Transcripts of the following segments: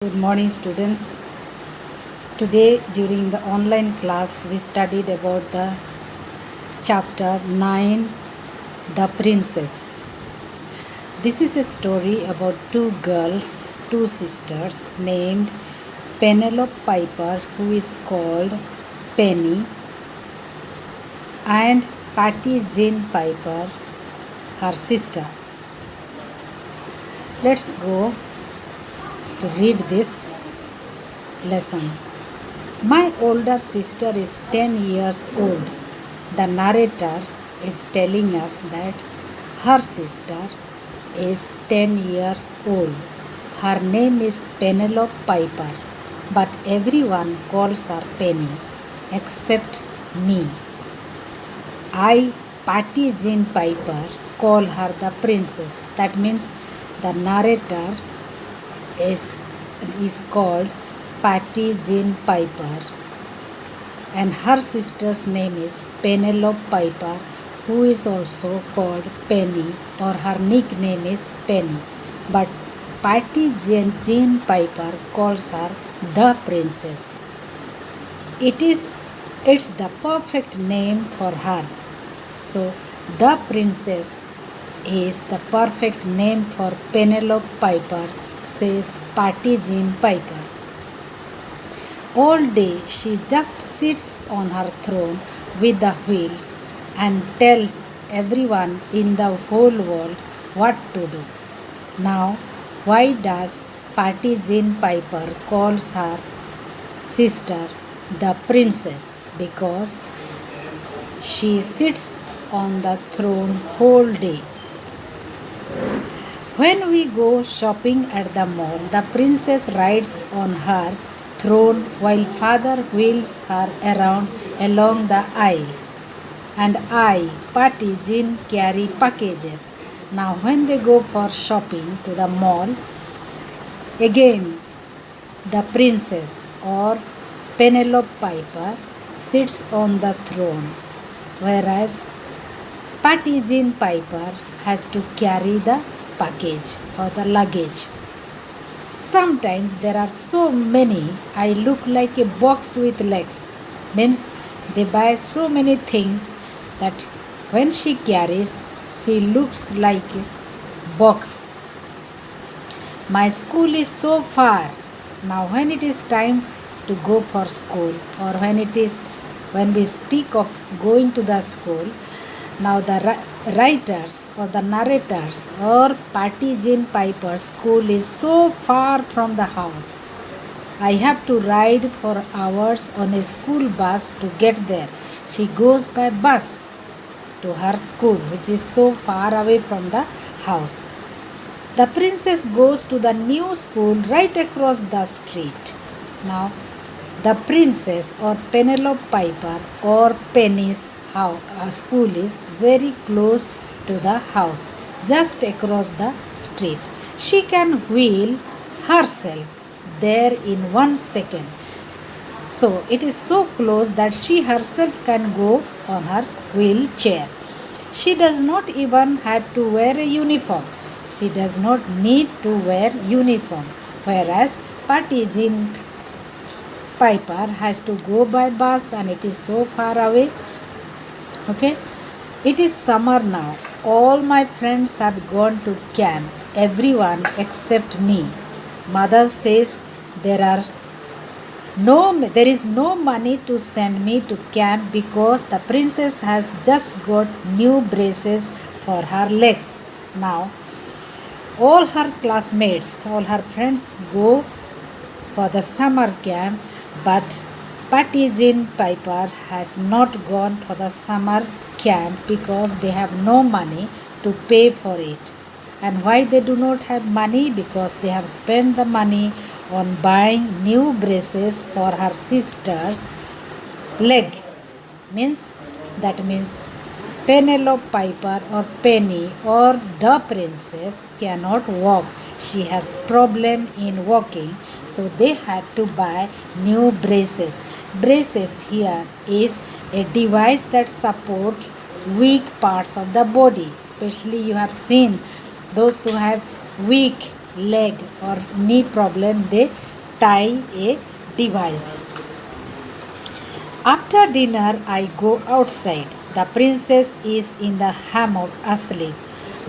Good morning, students. Today, during the online class, we studied about the chapter 9, The Princess. This is a story about two girls, two sisters, named Penelope Piper, who is called Penny, and Patty Jean Piper, her sister. Let's go to read this lesson. My older sister is 10 years old. The narrator is telling us that her sister is 10 years old. Her name is Penelope Piper, but everyone calls her Penny except me. I, Patty Jean Piper, call her the princess. That means the narrator is called Patty Jean Piper, and her sister's name is Penelope Piper, who is also called Penny, or her nickname is Penny. But Patty Jean Piper calls her the princess. It's the perfect name for her. So the princess is the perfect name for Penelope Piper, says Patty Jean Piper. All day she just sits on her throne with the wheels and tells everyone in the whole world what to do. Now, why does Patty Jean Piper calls her sister the princess? Because she sits on the throne whole day. When we go shopping at the mall, the princess rides on her throne while father wheels her around along the aisle. And I, Patty Jean, carry packages. Now, when they go for shopping to the mall, again the princess or Penelope Piper sits on the throne, whereas Patty Jean Piper has to carry the package or the luggage. Sometimes there are so many, I look like a box with legs. Means they buy so many things that when she carries, she looks like a box. My school is so far. Now when it is time to go for school, or when we speak of going to the school, now the writers or the narrators or Patty Jean Piper's school is so far from the house. I have to ride for hours on a school bus to get there. She goes by bus to her school, which is so far away from the house. The princess goes to the new school right across the street. Now, the princess or Penelope Piper or Penny's school is very close to the house, just across the street. She can wheel herself there in 1 second. So it is so close that she herself can go on her wheelchair. She does not even have to wear a uniform. She does not need to wear uniform, whereas Patty Jean Piper has to go by bus and it is so far away. Okay, it is summer now. All my friends have gone to camp. Everyone except me. Mother says there is no money to send me to camp because the princess has just got new braces for her legs. Now, all her classmates, all her friends go for the summer camp, but Patty Jean Piper has not gone for the summer camp because they have no money to pay for it. And why they do not have money? Because they have spent the money on buying new braces for her sister's leg. That means Penelope Piper or Penny or the princess cannot walk. She has problem in walking, so they had to buy new braces. Braces here is a device that supports weak parts of the body. Especially you have seen those who have weak leg or knee problem, they tie a device. After dinner, I go outside. The princess is in the hammock asleep.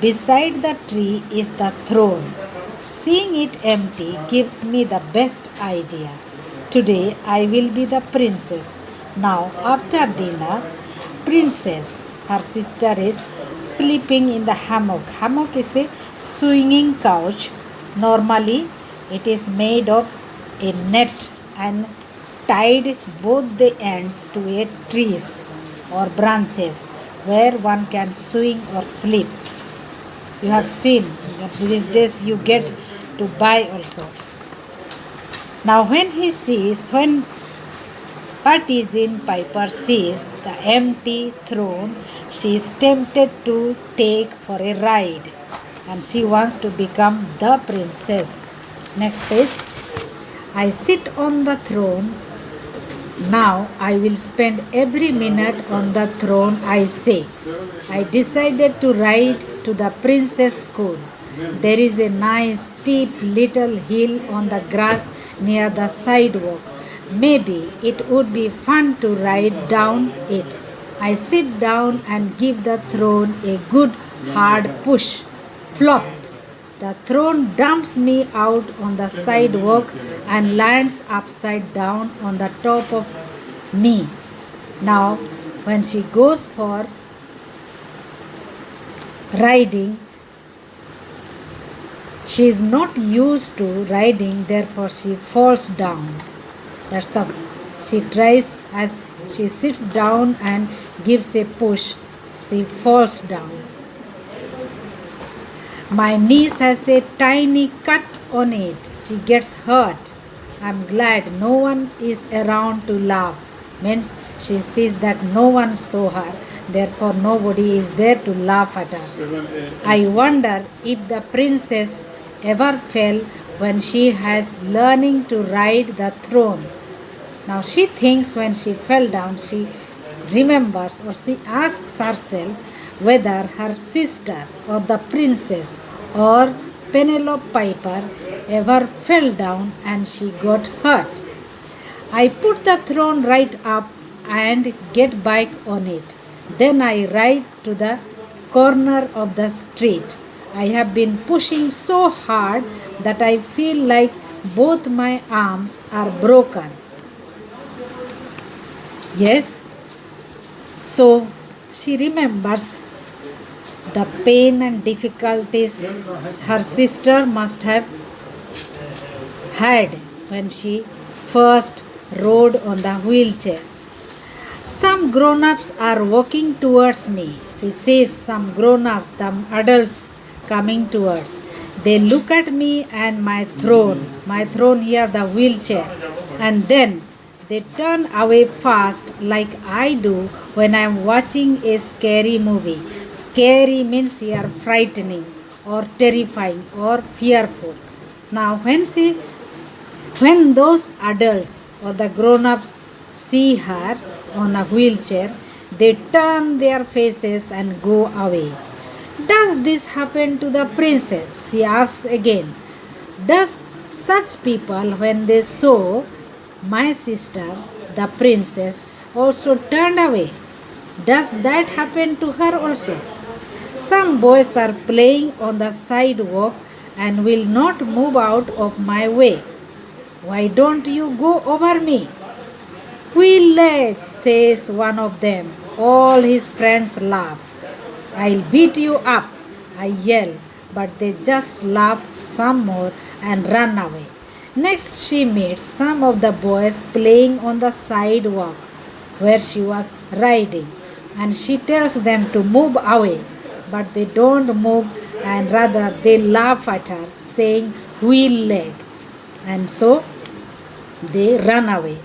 Beside the tree is the throne. Seeing it empty gives me the best idea. Today I will be the princess. Now, after dinner, princess, her sister, is sleeping in the hammock. Hammock is a swinging couch. Normally, it is made of a net and tied both the ends to a trees or branches where one can swing or sleep. You have seen that these days you get to buy also. Now when Partizan Piper sees the empty throne, she is tempted to take for a ride and she wants to become the princess. Next page. I sit on the throne. Now I will spend every minute on the throne, I say. I decided to ride to the princess school. There is a nice steep little hill on the grass near the sidewalk. Maybe it would be fun to ride down it. I sit down and give the throne a good hard push. Flop! The throne dumps me out on the sidewalk and lands upside down on the top of me. Now, when she goes for riding, she is not used to riding, therefore she falls down. She tries as she sits down and gives a push, she falls down. My niece has a tiny cut on it. She gets hurt. I'm glad no one is around to laugh. Means she sees that no one saw her, therefore nobody is there to laugh at her. I wonder if the princess ever fell when she has learning to ride the throne. Now she thinks when she fell down, she remembers or she asks herself whether her sister or the princess or Penelope Piper ever fell down and she got hurt. I put the throne right up and get back on it. Then I ride to the corner of the street. I have been pushing so hard that I feel like both my arms are broken. Yes, so she remembers the pain and difficulties her sister must have had when she first rode on the wheelchair. Some grown-ups are walking towards me. She sees some grown-ups, some adults coming towards. They look at me and my throne here, the wheelchair, and then they turn away fast like I do when I am watching a scary movie. Scary means here frightening or terrifying or fearful. Now when those adults or the grown-ups see her on a wheelchair, they turn their faces and go away. Does this happen to the princess? She asked again. Does such people, when they saw my sister, the princess, also turned away? Does that happen to her also? Some boys are playing on the sidewalk and will not move out of my way. Why don't you go over me? Wheel legs, says one of them. All his friends laugh. I'll beat you up, I yell, but they just laugh some more and run away. Next she meets some of the boys playing on the sidewalk where she was riding, and she tells them to move away, but they don't move and rather they laugh at her, saying wheel leg, and so they run away.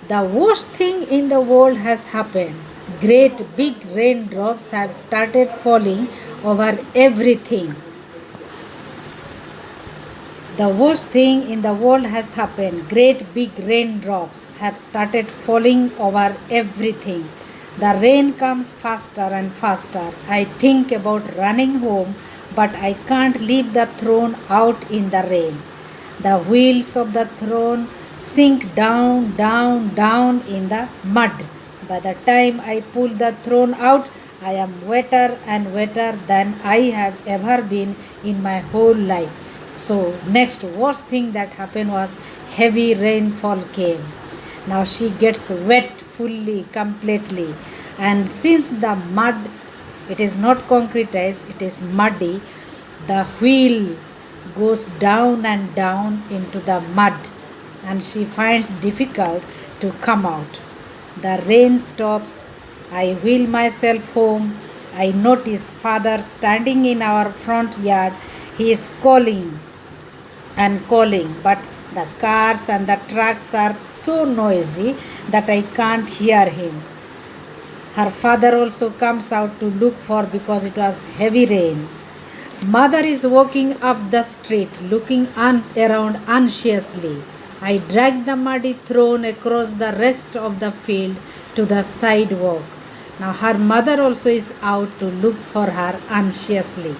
The worst thing in the world has happened. Great big raindrops have started falling over everything. The worst thing in the world has happened. Great big raindrops have started falling over everything. The rain comes faster and faster. I think about running home, but I can't leave the throne out in the rain. The wheels of the throne sink down, down, down in the mud. By the time I pull the throne out, I am wetter and wetter than I have ever been in my whole life. So, next worst thing that happened was heavy rainfall came. Now she gets wet fully, completely. And since the mud, it is not concretized, it is muddy, the wheel goes down and down into the mud, and she finds difficult to come out. The rain stops. I wheel myself home. I notice father standing in our front yard. He is calling and calling, but the cars and the trucks are so noisy that I can't hear him. Her father also comes out to look for because it was heavy rain. Mother is walking up the street looking around anxiously. I drag the muddy throne across the rest of the field to the sidewalk. Now her mother also is out to look for her anxiously.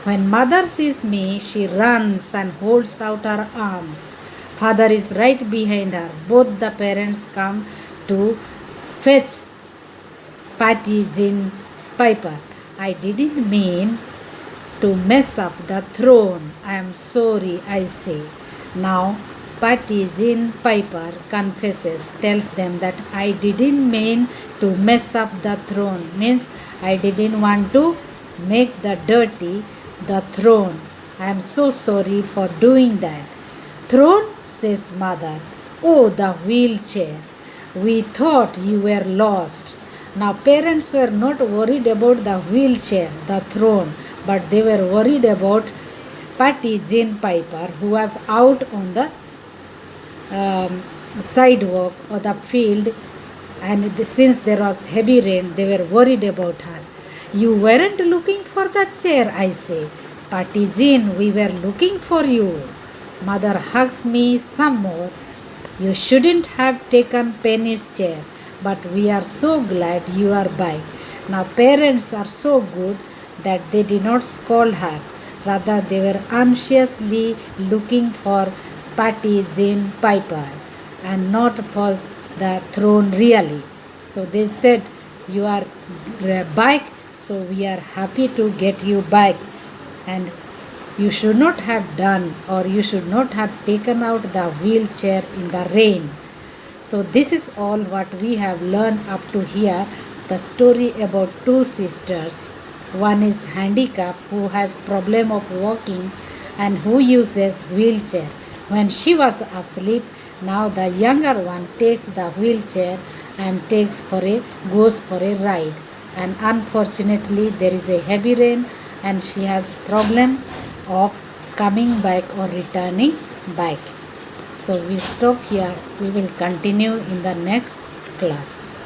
When mother sees me, she runs and holds out her arms. Father is right behind her. Both the parents come to fetch Patty, Jean, Piper. I didn't mean to mess up the throne. I am sorry, I say. Now, Patty, Jean, Piper confesses, tells them that I didn't mean to mess up the throne. Means I didn't want to make the throne. I am so sorry for doing that. Throne, says mother. Oh, the wheelchair. We thought you were lost. Now parents were not worried about the wheelchair, the throne, but they were worried about Patty Jane Piper, who was out on the sidewalk or the field, and since there was heavy rain, they were worried about her. You weren't looking for the chair, I say. Patty Jean, we were looking for you. Mother hugs me some more. You shouldn't have taken Penny's chair, but we are so glad you are back. Now parents are so good that they did not scold her. Rather, they were anxiously looking for Patty Jane Piper and not for the throne really. So they said, you are back, so we are happy to get you back. And you should not have done, or you should not have taken out the wheelchair in the rain. So this is all what we have learned up to here. The story about two sisters. One is handicapped, who has problem of walking and who uses wheelchair. When she was asleep, now the younger one takes the wheelchair and goes for a ride. And unfortunately there is a heavy rain and she has problem of coming back or returning back. So we stop here. We will continue in the next class.